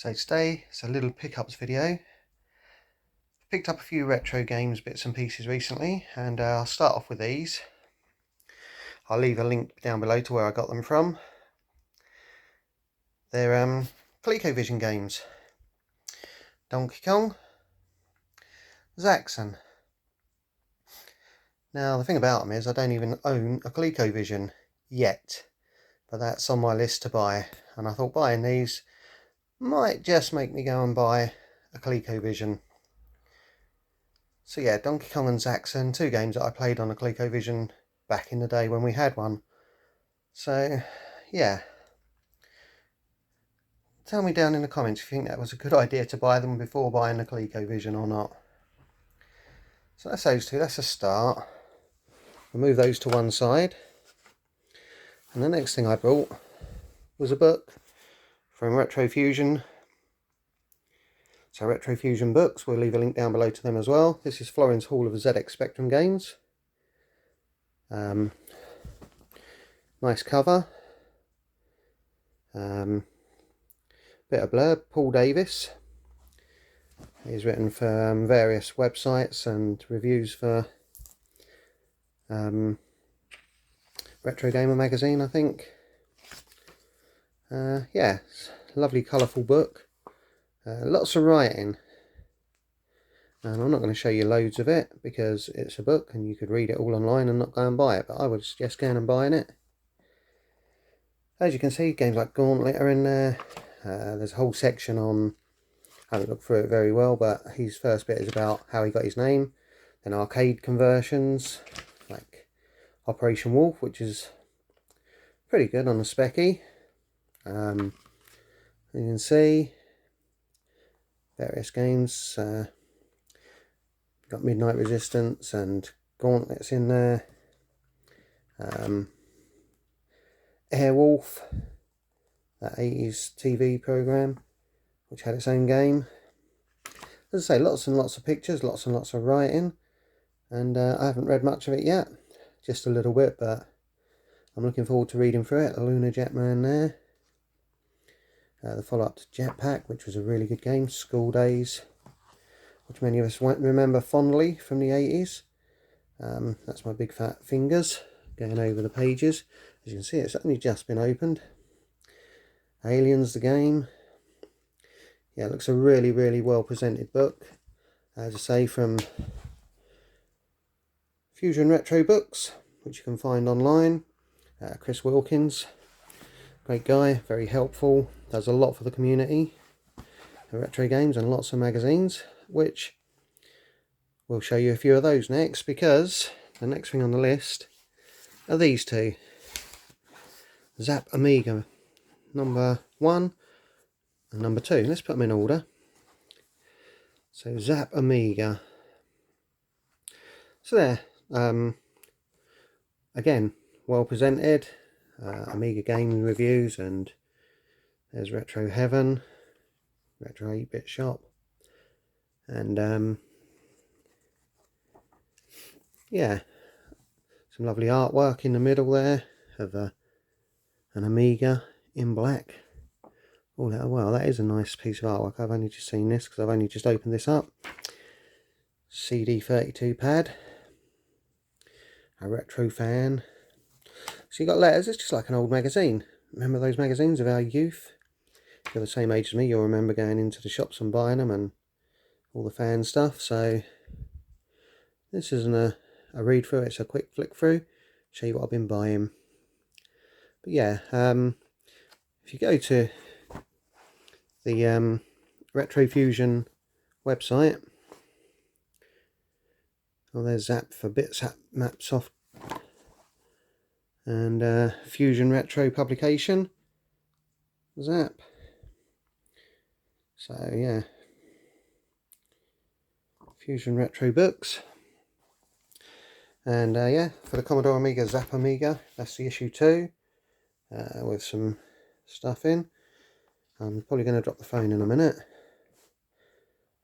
So today it's a little pickups video. Picked up a few retro games, bits and pieces recently, and I'll start off with these. I'll leave a link down below to where I got them from. They're Colecovision games. Donkey Kong, Zaxxon. Now the thing about them is I don't even own a Colecovision yet, but that's on my list to buy, and I thought buying these might just make me go and buy a Colecovision. So yeah, Donkey Kong and Zaxxon, two games that I played on a Colecovision back in the day when we had one. So yeah, tell me down in the comments if you think that was a good idea to buy them before buying a Colecovision or not. So that's those two, that's a start. We'll move those to one side. And the next thing I bought was a book from Retrofusion. So Retrofusion books, we'll leave a link down below to them as well. This is Florin's Hall of ZX Spectrum games. Nice cover. Bit of blurb, Paul Davis. He's written for various websites and reviews for Retro Gamer magazine, I think. Yeah, it's a lovely colourful book. Lots of writing. And I'm not going to show you loads of it because it's a book and you could read it all online and not go and buy it, but I would suggest going and buying it. As you can see, games like Gauntlet are in there. There's a whole section on, I haven't looked through it very well, but his first bit is about how he got his name. Then arcade conversions, like Operation Wolf, which is pretty good on the specky. You can see various games. Got Midnight Resistance and Gauntlet's in there. Airwolf, that 80s TV program, which had its own game. As I say, lots and lots of pictures, lots and lots of writing, and I haven't read much of it yet, just a little bit, but I'm looking forward to reading through it. The Lunar Jetman there. The follow-up to Jetpack, which was a really good game, School Days, which many of us won't remember fondly from the 80s. That's my big fat fingers going over the pages. As you can see, it's only just been opened. Aliens, the game. Yeah, it looks a really, really well presented book. As I say, from Fusion Retro Books, which you can find online. Chris Wilkins, great guy, very helpful, does a lot for the community. Retro games and lots of magazines, which we'll show you a few of those next, because the next thing on the list are these two. Zap Amiga number 1 and number 2. Let's put them in order. So Zap Amiga. So there, again, well presented. Amiga game reviews, and there's Retro Heaven, Retro 8-bit shop, and yeah, some lovely artwork in the middle there of an Amiga in black. Oh, well, that is a nice piece of artwork. I've only just seen this because I've only just opened this up. CD32 pad, a retro fan. So you got letters. It's just like an old magazine. Remember those magazines of our youth? If you're the same age as me, you'll remember going into the shops and buying them and all the fan stuff. So this isn't a read through, it's a quick flick through. Show you what I've been buying. But yeah, if you go to the Retrofusion website, well, there's Zap for Zap Mapsoft and Fusion Retro publication, Zap. So yeah, Fusion Retro books, and yeah, for the Commodore Amiga, Zap Amiga, that's the issue 2, with some stuff in. I'm probably going to drop the phone in a minute.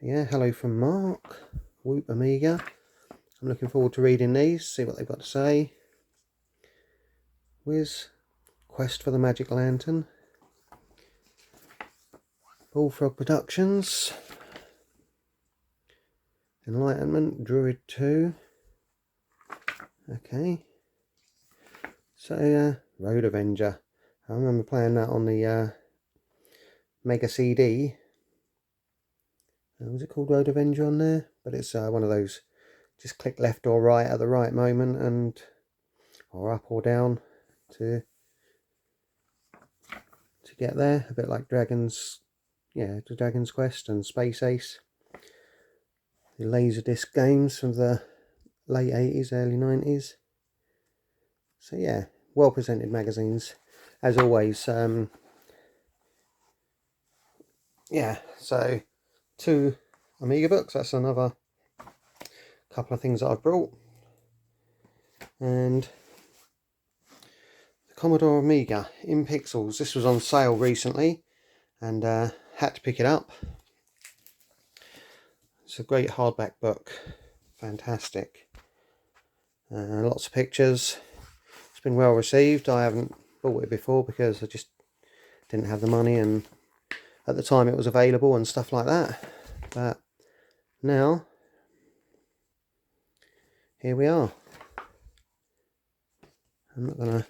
Yeah, hello from Mark, Whoop Amiga. I'm looking forward to reading these, see what they've got to say. Wiz, Quest for the Magic Lantern. Bullfrog Productions, Enlightenment, Druid 2. Okay. So, Road Avenger. I remember playing that on the Mega CD. Was it called Road Avenger on there? But it's one of those, just click left or right at the right moment, and or up or down to get there. A bit like Dragon's Quest and Space Ace. The Laserdisc games from the late 80s, early 90s. So yeah, well presented magazines as always. Yeah, so 2 Amiga books, that's another couple of things that I've brought. And the Commodore Amiga in pixels. This was on sale recently and had to pick it up. It's a great hardback book, fantastic. Lots of pictures. It's been well received. I haven't bought it before because I just didn't have the money, and at the time it was available and stuff like that. But now, here we are. I'm not going to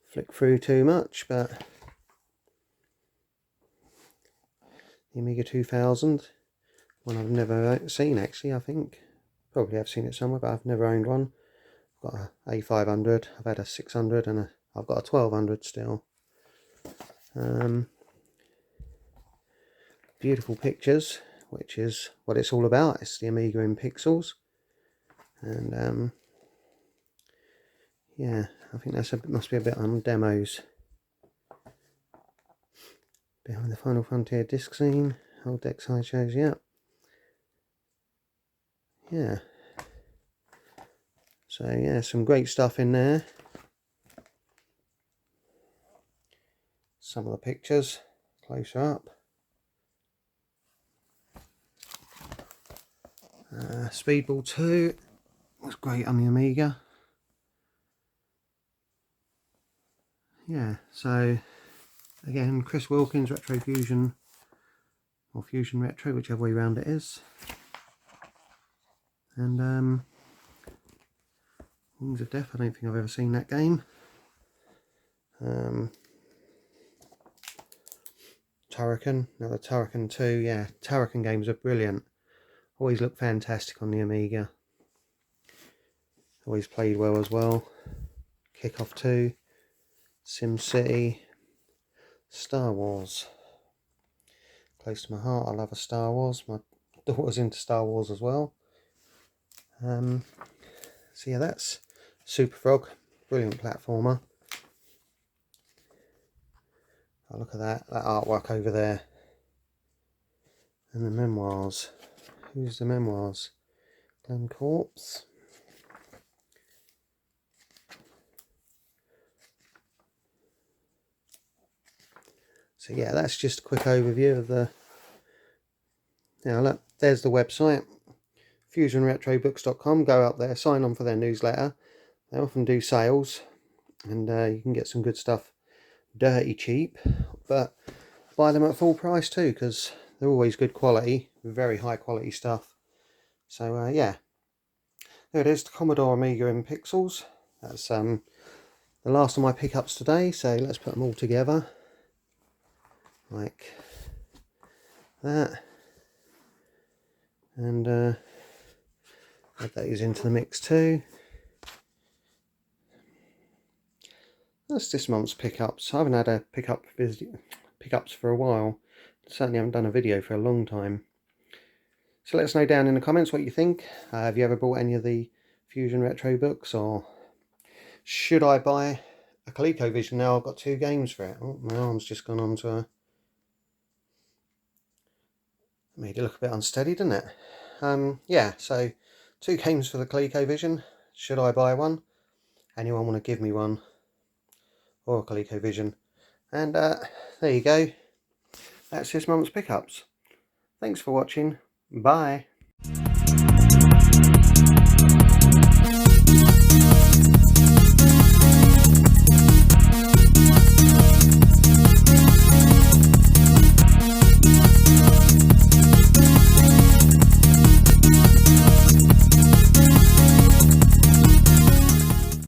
flick through too much, but the Amiga 2000, one I've never seen actually, I think. Probably have seen it somewhere, but I've never owned one. I've got a A500, I've had a 600, and I've got a 1200 still. Beautiful pictures, which is what it's all about. It's the Amiga in pixels. And yeah, I think must be a bit on demos. Behind the Final Frontier disc scene, old deck sideshows, yeah. Yeah. So yeah, some great stuff in there. Some of the pictures closer up. Speedball 2 was great on the Amiga. Yeah, so again, Chris Wilkins Retro Fusion, or Fusion Retro, whichever way round it is. And Wings of Death, I don't think I've ever seen that game. Turrican, now the Turrican 2, yeah, Turrican games are brilliant. Always look fantastic on the Amiga. Always played well as well. Kickoff 2, SimCity, Star Wars. Close to my heart, I love a Star Wars. My daughter's into Star Wars as well. So yeah, that's Super Frog, brilliant platformer. Oh, look at that artwork over there. And the memoirs. Who's the memoirs? Glenn Corpse. So yeah, that's just a quick overview of the... Now look, there's the website, fusionretrobooks.com. Go up there, sign on for their newsletter. They often do sales, and you can get some good stuff dirty cheap, but buy them at full price too, because they're always good quality, very high quality stuff. So yeah, there it is, the Commodore Amiga in pixels. That's the last of my pickups today, so let's put them all together like that, and add those into the mix too. That's this month's pickups. I haven't had a pickups for a while. Certainly haven't done a video for a long time. So let us know down in the comments what you think. Have you ever bought any of the Fusion Retro books, or should I buy a Colecovision now I've got 2 games for it? Oh, my arm's just gone on to made it look a bit unsteady, didn't it? Yeah, so 2 games for the Colecovision. Should I buy one? Anyone want to give me one? Or a Colecovision? And there you go. That's this month's pickups. Thanks for watching. Bye.